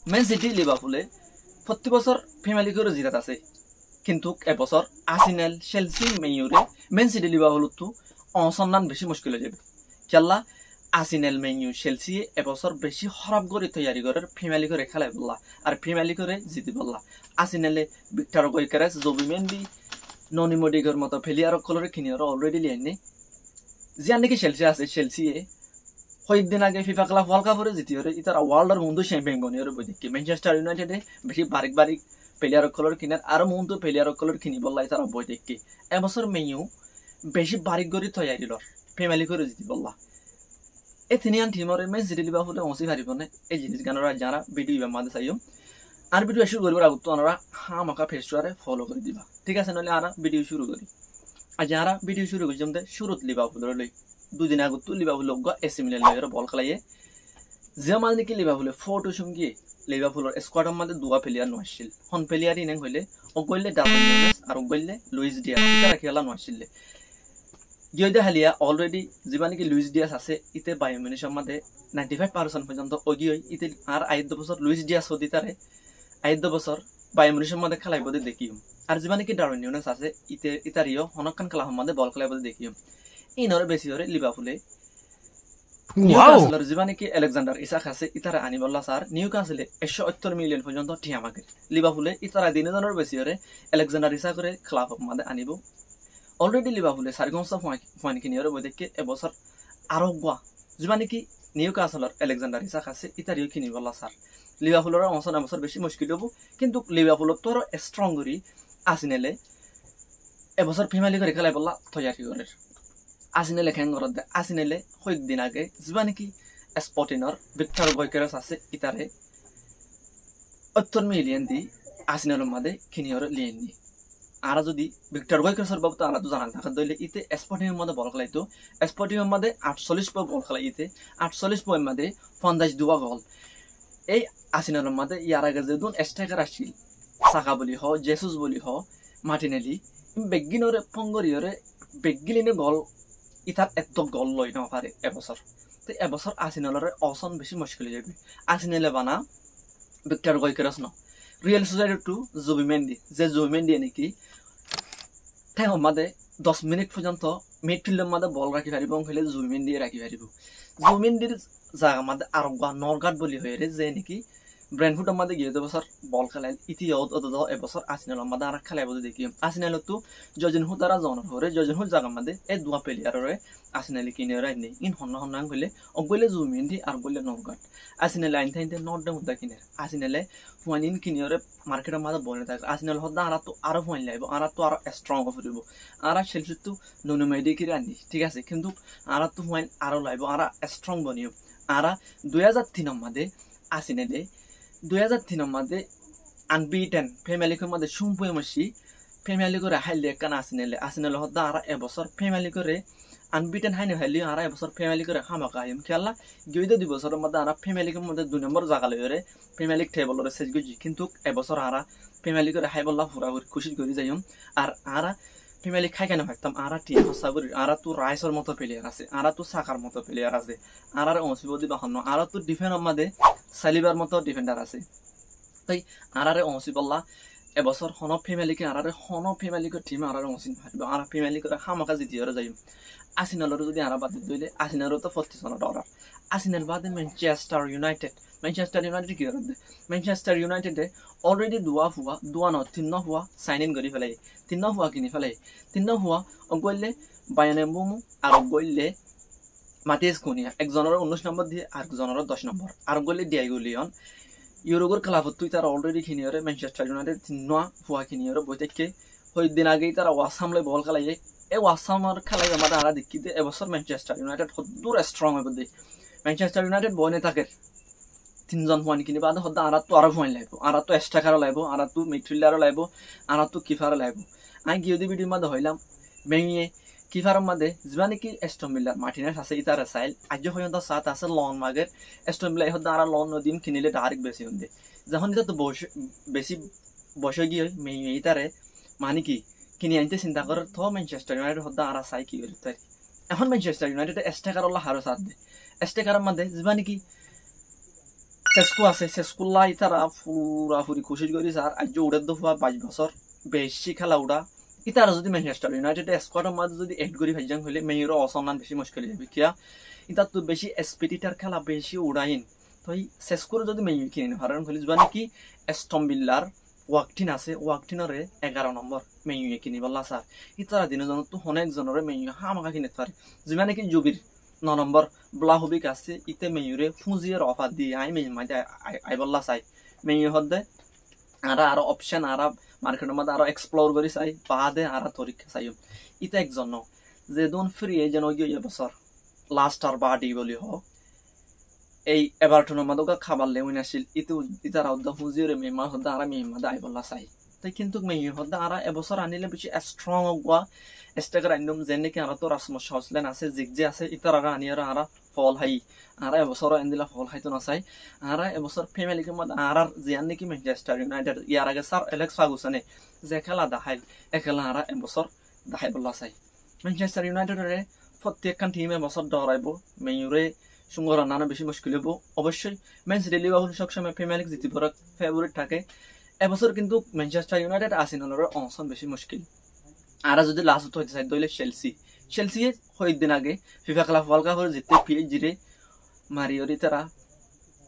man সিটি লিভারপুলে প্রতি বছর family করে জিতাত আছে কিন্তু এবছর আর্সেনাল চেলসি মেইউরে মেন সিটি লিভারপুল তো অসন্ধান বেশি মুশকিল হয়ে যাবে খেলা আর্সেনাল মেইউ চেলসি এবছর বেশি খারাপ করে তৈরি করে ফ্যামিলি করে খেলাই বললা আর ফ্যামিলি করে জিতি বললা আর্সেনালে ভিক্টর গোইকারেস জুবিমেন্ডি ননি মডিগর মতো ফেলিয়ার কলরে কিনিয়র অলরেডি লিয়াইনে জিয়ান নাকি চেলসি আছে চেলসি কয়েকদিন আগে ফিফা ক্লাব ওয়ার্ল্ড কাপরে জিতিয়রে ইতারা ওয়ার্ল্ডের মন্দ চ্যাম্পিয়ন বনিয়র বৈদিকে ম্যানচেস্টার ইউনাইটেডে বেশি বারিক বারিক প্লেয়ার কলর কিনার আর মন্দ প্লেয়ার কলর কিনি বললা ইতারা বৈদিকে এবছর মেইউ বেশি বারিক করে তৈরি লর ফ্যামিলি করে জিতি বললা এথিনিয়ান টিমরে মেন সিটি লিভারপুলে অংশী হারিবনে এই জিনিস গানরা যারা ভিডিও ইবা মাদে চাইও আর ভিডিও শুরু করবার আগে তো ওনারা হামাকা ফেসটুয়ারে ফলো করে দিবা ঠিক আছে নলে আর ভিডিও শুরু করি আর যারা ভিডিও শুরু করি যেমন শুরুত লিভারপুলের লই দুদিন আগে তো লিভারপুল এসি মিলান লয়ের বল খেলাইয়ে যে মানে কি লিভারপুলে ফটো সঙ্গে লিভারপুলের স্কোয়াডের মধ্যে দুয়া প্লেয়ার নছিল হন প্লেয়ার ইনেং হইলে অগইলে ডাবল ম্যাচ আর অগইলে লুইস ডিয়াস তারা খেলা নছিল গিয়ে হালিয়া অলরেডি যিমান কি লুইস ডিয়াস আছে ইতে বায়ো মিনিটের মধ্যে 95% পর্যন্ত অগিয়ে ইতে আর 8 বছর লুইস ডিয়াস হদি তারে 8 বছর বায়ো মিনিটের মধ্যে খেলাইব দেখিও আর যিমান কি ডারউইন নিউনেস আছে ইতে ইতারিও হনকান খেলা মধ্যে বল খেলাইব দেখিও ইনরে বেশি হরে লিভারপুলে নিউকাসলের যিমান কি আলেকজান্ডার ইসাক আছে ইতারা আনিবল্লা স্যার নিউকাসলে 170 মিলিয়ন পর্যন্ত টিয়ামাকে লিভারপুলে ইতারা দিনজনের বেশি হরে আলেকজান্ডার ইসাক করে ক্লাব মধ্যে আনিব অলরেডি লিভারপুলে সারিগংসা পয়েন্ট কিনিয়রে বৈদিকে এবছর আরো গোয়া যিমান কি নিউকাসলের আলেকজান্ডার ইসাক আছে ইতারিও কিনিবল্লা স্যার লিভারপুলের অংশন এবছর বেশি মুশকিল হব কিন্তু লিভারপুলত তো আরো স্ট্রং করি আর্সেনালে এবছর ফ্যামিলি করে খেলাই বললা তৈরি করে আর্সেনালে খেং করত আর্সেনালে কয়েকদিন আগে যিমান কি স্পটিনর ভিক্টর গোইকারেস আছে ইতারে 70 মিলিয়ন দি আর্সেনালের মধ্যে কিনিয়রে লিয়েন নি আর যদি ভিক্টর গোইকারেসের বাবু তো আমরা তো জানা থাকা দইলে ইতে স্পটিনের মধ্যে বল খেলাইতো স্পটিনের মধ্যে 48 পয়েন্ট বল খেলাই ইতে 48 পয়েন্ট মধ্যে 52 গোল এই আর্সেনালের মধ্যে ইয়ার আগে যে দুন স্ট্রাইকার আসছিল সাকা বলি হ জেসুস বলি হ মার্টিনেলি বেগিনরে পঙ্গরিয়রে বেগিলিনে গোল ইতার এত গোল লই না পারে এবছর তো এবছর আর্সেনালের অসন বেশি মুশকিল হয়ে যাবে আর্সেনালে বানা ভিক্টর গোইকারেস ন রিয়েল সোসাইটি টু জুবিমেন্ডি যে জুবিমেন্ডি নাকি তাই মধ্যে 10 মিনিট পর্যন্ত মিডফিল্ডের মধ্যে বল রাখি পারিব হলে জুবিমেন্ডি রাখি পারিব জুবিমেন্ডির জায়গা মধ্যে আর নরগাট বলি হয়ে যে নাকি ব্রেনফুটের মধ্যে গিয়ে এবছর বল খেলাইল ইতিহাস এবছর আর্সেনালের মধ্যে আর খেলাইব দেখি আর্সেনালত তো জজনহু তারা জনের হরে জজনহু জায়গার মধ্যে এই দুয়া প্লেয়ারে আর্সেনালি কিনে রাইনি ইন হন্না হইলে অগইলে জুমিন্দি আর গইলে নরগাট আর্সেনাল লাইন থাইতে নট দে মুদা কিনে আর্সেনালে ফুয়ানিন কিনিয়রে মার্কেটের মধ্যে বলে থাকে আর্সেনাল হদা আর তো আরো ফুয়ান লাইব আর তো আরো স্ট্রং হইব আর চেলসি তো নুনো মেডি কিরে আনি ঠিক আছে কিন্তু আর তো ফুয়ান আরো লাইব আর স্ট্রং বনিও আর 2003 মধ্যে আর্সেনালে 2003 মধ্যে আনবিটেন ফ্যামিলির মধ্যে সুম্পুয়ে মাসি ফ্যামিলি করে হাইলে কান আর্সেনাল হদা আর এবছর ফ্যামিলি করে আনবিটেন হাইনে হাইলি আর এবছর ফ্যামিলি করে হামাকা আইম খেলা গইদে 2 বছরের মধ্যে আর ফ্যামিলির মধ্যে 2 নম্বর জায়গা লইরে ফ্যামিলি টেবলরে সেজ গজি কিন্তু এবছর আর ফ্যামিলি করে হাইবল্লা পুরা খুশি করি যাইম আর ফ্যামিলি খাই কেন ভাবতাম আর টিয়া হসা করি আর তো রাইসর মতো প্লেয়ার আছে আর তো সাকার মতো প্লেয়ার আছে আর অংশীবদি বাহান্ন আর তো ডিফেন্ডের মধ্যে সালিবার মতো ডিফেন্ডার আছে তাই আর অংশী বললা এবছর হন ফ্যামিলিকে আর হন ফ্যামিলিকে টিম আর অংশী ভাবিব আর ফ্যামিলি করে হামাকা জিতিয়রে যাইম আর্সেনালের যদি আর বাদ দিলে আর্সেনালও তো 40 জনের অর্ডার আর্সেনাল বাদে ম্যানচেস্টার ইউনাইটেড কি করে ম্যানচেস্টার ইউনাইটেডে অলরেডি দুয়া ন তিন হুয়া সাইন ইন করে ফেলাই 3 হুয়া কিনি ফেলাই 3 হুয়া অগইলে বায়ানে মুমু আর অগইলে মাতিস কুনিয়া একজনের 19 নম্বর দিয়ে আর একজনের 10 নম্বর আর অগইলে ডিয়াগো লিওন ইউরোগর ক্লাবত তুই তারা অলরেডি কিনিয়রে ম্যানচেস্টার ইউনাইটেড 3 হুয়া কিনিয়রে বইতেকে হই দিন আগেই তারা ওয়াসামলে বল খেলাইয়ে এই ওয়াসামার খেলাই আমাদের আরা দেখিতে এবছর ম্যানচেস্টার ইউনাইটেড দূর স্ট্রং হবে দে ম্যানচেস্টার ইউনাইটেড বনে থাকে 3 জন পয়েন্ট কিনিবা হদা আর তো আরো পয়েন্ট লাইব আর তো স্ট্রাইকারও লাইব আর তো মিডফিল্ডারও লাইব আর তো কিপারও লাইব আই গিয়ে ভিডিওর মধ্যে হইলাম মেইয়ে কিপারের মধ্যে যিমান কি এস্টন ভিলা মার্টিনেস আছে ইতার সাইল আজ পর্যন্ত 7 আছে লন মাগের এস্টন ভিলা হদা আর লন নদিম কিনিলে ডাইরেক্ট বেশি হন্দে যখন এটা তো বেশি বসে গিয়ে মেইয়ে ইতারে মানে কি কিনি আনতে চিন্তা করে তো ম্যানচেস্টার ইউনাইটেড হদা আর চাই কি করে তাই এখন ম্যানচেস্টার ইউনাইটেড স্ট্রাইকার আল্লাহ হারো সাথ দে স্ট্রাইকারের মধ্যে যিমান কি চেসকু আছে চেসকুল্লা ইতারা পুরাপুরি কোশিশ করিস আর আজ উড়ে দফা 22 বছর বেশি খেলা উড়া ইতারা যদি ম্যানচেস্টার ইউনাইটেড স্কোয়াডের মধ্যে যদি এড করি ভাইজাং হইলে মেয়র অসম্মান বেশি মুশকিল যাবে কিয়া ইতার তো বেশি স্পিরিটার খেলা বেশি উড়াইন তো এই চেসকুর যদি মেয়র কিনে হারান হইলে জানি কি এস্টন ভিল্লার ওয়াকটিন আছে ওয়াকটিনরে 11 নম্বর মেয়র কিনে বললা স্যার ইতারা দিনের জন্য তো অনেক জনরে মেয়র হামাকা কিনে পারে যেমানে কি জুবির 9 নম্বর ব্লাহবিক আছে ইতে মেয়ুরে ফুজিয়ের অফার দিয়ে আই মেয়র মাঝে আই বললা চাই মেয়র হদ্দে আরো অপশন মার্কেটের মধ্যে আরো এক্সপ্লোর করি চাই বাদে তরিকা চাই ইতে একজন যে দোন ফ্রি এজেন্ট ওই বছর লাস্ট আর বাডি বলি হোক এই এভারটনের মধ্যে খাবার লেউন আসিল ইতারা হদ্দা ফুজিয়ের মেমা হদ্দা মেয়ের মধ্যে আই বললা চাই তাই কিন্তু মেয়র হদ্দা এবছর আনিলে বেশি স্ট্রং হওয়া স্টেকার আইনম যেন নাকি তো রাসমস হসলেন আছে জিগজে আছে ইতারা আনিয়ারা ফল হাই এবছর আনদিলা ফল হাইতো নাচাই এবছর ফ্যামিলিকে মধ্যে জিয়ান নাকি ম্যানচেস্টার ইউনাইটেড ইয়ার আগে স্যার এলেক্স ফার্গুসনে যে খেলা দেখাইল এখেলা এবছর দেখাই বলা চাই ম্যানচেস্টার ইউনাইটেডরে প্রত্যেকখান টিম এবছর দৌড়াইব মেয়রে সুন্দর রান্না বেশি মুশকিল হব অবশ্যই ম্যান সিটি লিভারপুল সবসময় ফ্যামিলিক জিতিবার ফেভারিট থাকে এবছর কিন্তু ম্যানচেস্টার ইউনাইটেড আর্সেনালের অংশন বেশি মুশকিল যদি লাস্ট হইতে চাই দইলে চেলসি কয়েকদিন আগে ফিফা ক্লাব ওয়ার্ল্ড কাপের জিতে পিএইচজি মারিওরি তারা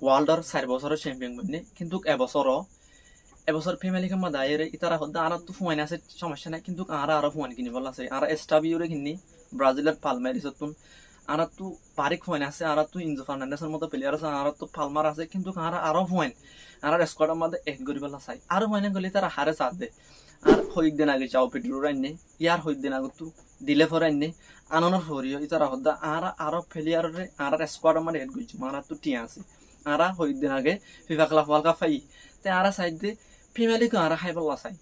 ওয়ার্ল্ডর 4 বছরের চ্যাম্পিয়ন বনে কিন্তু এবছর ফ্যামিলিকে মধ্যে আইরে ইতারা হদ্দা তো ফুয়াইন আছে সমস্যা নাই কিন্তু আরো ফুয়াইন কিনি বলা আছে এস্টাবিওরে কিনি ব্রাজিলের পালমারিসতুন তো পারিক ফুয়াইন আছে তো ইনজো ফার্নান্ডেসের মতো প্লেয়ার আছে তো পালমার আছে কিন্তু আরো ফুয়াইন স্কোয়াডের মধ্যে এক করি বলা চাই আরো ফুয়াইন গেলে তারা হারে চাপ দে আর কয়েকদিন আগে যাও পেট্রোল আইনে ইয়ার কয়েকদিন আগে তো দিলে ফর আইনে আনন্দ ফরিও ইতারা হদ্দা আরো ফেলিয়ারে স্কোয়াডের মধ্যে এড করছি তো টিয়া আছে কয়েকদিন আগে ফিফা ক্লাব ওয়ার্ল্ড কাপ পাই তে সাইড দিয়ে ফ্যামিলিকে হাই বলা চাই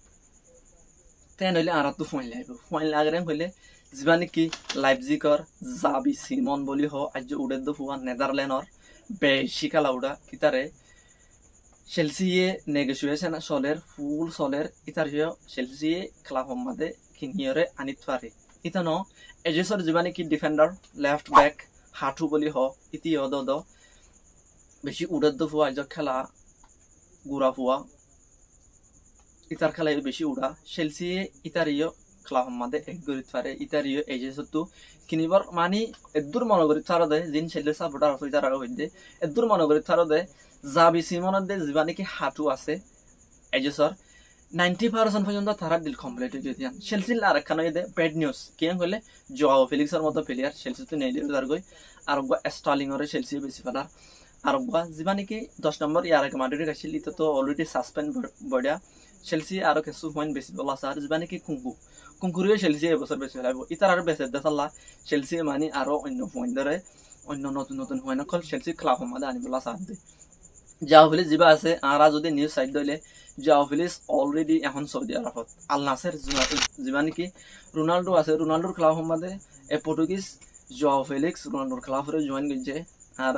তে নইলে তো ফুয়াইন লাগে হইলে যা নাকি লাইপজিগর জাবি সিমন বলি আজ উড়ে ফুয়া নেদারল্যান্ডর বেশি খেলা উড়া ইতারে চেলসিয়ে নেগোসিয়েশন ফুল চলের ইতারিও চেলসিয়ে ক্লাব মাদে কিনিয়রে আনিত পারে ইতান এজেসর যা নাকি ডিফেন্ডার লেফট ব্যাক হাঁটু বলি ইতি বেশি উড়ে ফুয়া আজ খেলা গুড়া ফুয়া ইতার খেলা বেশি উড়া চেলসিয়ে ইতারিও ক্লাব মাদে এক গরিত পারে ইতারিও এজেসতো কিনিবার মানে এদুর মনোগরিত ছাড়া দেয় যিন চেলসি সাপোর্টার আছে ইতারা হইতে এদুর মনোগরিত ছাড়া দেয় জাবি সিমনের দে যা নাকি হাঁটু আছে এজেসর 90% পর্যন্ত তারা ডিল কমপ্লিট হয়ে যেতে চেলসি আর একখান দে ব্যাড নিউজ কেন হলে জোয়াও ফেলিক্সের মতো প্লেয়ার চেলসি তো নেই দিল গই আর স্টার্লিংরে চেলসি বেশি ফেলার আর যা নাকি 10 নম্বর ইয়ার আগে মাদুরি গেছিল ইতো তো অলরেডি সাসপেন্ড বড়িয়া চেলসি আর কিছু পয়েন্ট বেশি বলা আছে আর যা নাকি কুঙ্কুরিও চেলসি এবছর বেশি ফেলাইব ইতার আর বেশি দেখাল্লা চেলসি মানে আরো অন্য পয়েন্ট ধরে অন্য নতুন নতুন পয়েন্ট অকল চেলসি ক্লাব মাদে আনিবলা চাহাতে যাও ফিলিস যা আছে যদি নিউজ সাইড দইলে যাও ফিলিস অলরেডি এখন সৌদি আরবত আল নাসের যা নাকি রোনাল্ডো আছে রোনাল্ডোর ক্লাব মাদে পর্তুগিজ যাও ফেলিক্স রোনাল্ডোর ক্লাবরে জয়েন করছে আর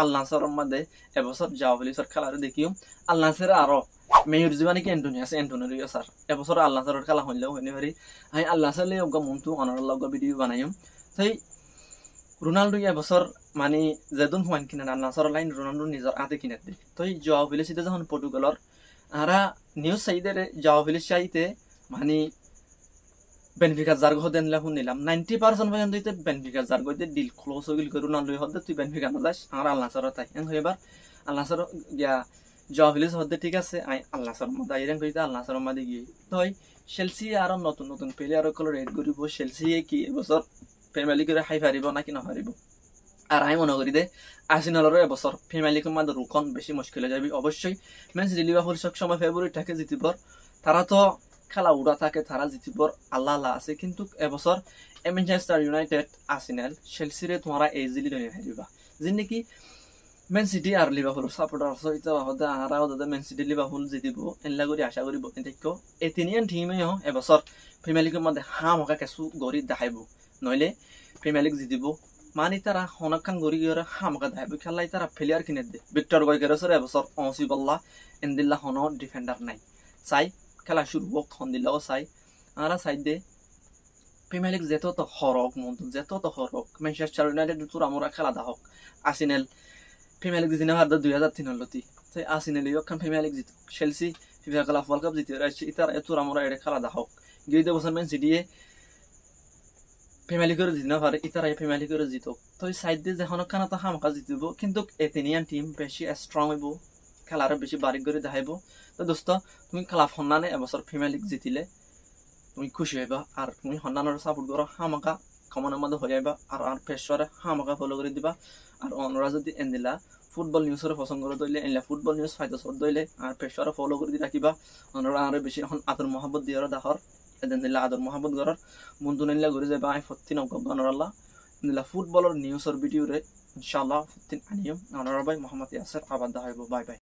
আল নাসরের মধ্যে এবছর যাও ফেলিক্সের খেলা দেখিও আল নাসের আরো মেয়র যা নাকি এন্টনি আছে এন্টনিও স্যার এবছর আল নাসরের খেলা হইলেও হইনি পারি আমি আল নাসের লে মনটো অনার ভিডিও বানাইম তাই রোনাল্ডো এবছর মানে যেদিন হুয়ান কিনে আল নাসর লাইন রোনাল্ডো নিজের আতে কিনে দে তো যাও ফেলিস যখন পর্তুগালর নিউজ চাইদে যাও ফেলিস চাইতে মানে বেনফিকা জার্গ দেন লেখুন নিলাম 90% পর্যন্ত বেনফিকা জার্গ ডিল ক্লোজ হয়ে গেল রোনাল্ডো হতে তুই বেনফিকা নাযাস আল নাসর তাই এবার আল নাসর গিয়া যাও ফেলিস হতে ঠিক আছে আল নাসর মধ্যে আইরেন কইতে আল নাসর মধ্যে গিয়ে তো চেলসি আর নতুন নতুন প্লেয়ার সকল রেড করিব চেলসি কি এবছর ফ্যামিলি করে হাই পারিব নাকি নপারিব আর আমি মনে করি দে আর্সেনালের এবছর ফ্যামিলিকে মধ্যে রুকন বেশি মুশকিল হয়ে যাবে অবশ্যই ম্যান সিটি লিভারপুল সবসময় ফেভারিট থাকে জিতিবর তারা তো খেলা উড়া থাকে তারা জিতিবর আল্লাহ আছে কিন্তু এবছর ম্যানচেস্টার ইউনাইটেড আর্সেনাল চেলসিরে তোমরা ইজিলি ধরে হারিবা যে নাকি ম্যান সিটি আর লিভারপুল সাপোর্টার আছে এটা হতে ম্যান সিটি লিভারপুল জিতিব এনলা করে আশা করি দেখো এই তিনিজন টিমে এবছর ফ্যামিলিকে মধ্যে মকা কিছু গড়ি দেখাইব নইলে প্রিমিয়ার লিগ জিতিব মানে তারা হনকান গড়ি গিয়ে মকা দেখাইব খেলাই তারা প্লেয়ার কিনে দে ভিক্টর গয়কেরসর এবছর অসিবল্লা এন্দিল্লা হন ডিফেন্ডার নাই চাই খেলা শুরু হোক হন্দিল্লাও চাই সাইড দে প্রিমিয়ার লিগ যেত তো হরক ম্যানচেস্টার ইউনাইটেড তোর আমরা খেলা দেখাওক আর্সেনাল প্রিমিয়ার লিগ জিতিনা ভার 2003 লতি তাই আর্সেনাল ইয়খান প্রিমিয়ার লিগ জিত Chelsea FIFA club world cup জিতে রাইছে ইতার এতুর আমরা এর খেলা দাহক গিয়ে বছর ম্যান সিটি প্রিমিয়ার লিগের জিতিনা ভারে ইতার প্রিমিয়ার লিগের জিতক তো সাইড দিয়ে যখন কানা তো হামকা জিতব কিন্তু এতেনিয়ান টিম বেশি স্ট্রং হইব খেলার বেশি বারিক করে দেখাইব তো দোস্ত তুমি ক্লাব হন্নানে এবছর প্রিমিয়ার লিগ জিতিলে তুমি খুশি হইবা আর তুমি হন্নানোর সাপোর্ট করো হামাকা কমনের মধ্যে হয়ে যাইবা আর পেশরে হামাকা ফলো করে দিবা আর অনরা যদি এনদিলা ফুটবল নিউজের পছন্দ করে দইলে এনলা ফুটবল নিউজ ফাইদা সর দইলে আর পেশরে ফলো করে দি রাখিবা অনরা আর বেশি এখন আদর মোহাম্মদ দিয়ার দাহর এদিন দিলা আদর মোহাম্মদ গরর মন্দু নিলা ঘুরে যাইবা আই ফত্তিন অনরাল্লাহ দিলা ফুটবলের নিউজের ভিডিও রে ইনশাআল্লাহ ফত্তিন আনিয়ম অনরা ভাই মোহাম্মদ ইয়াসির আবাদ দাহাইব বাই বাই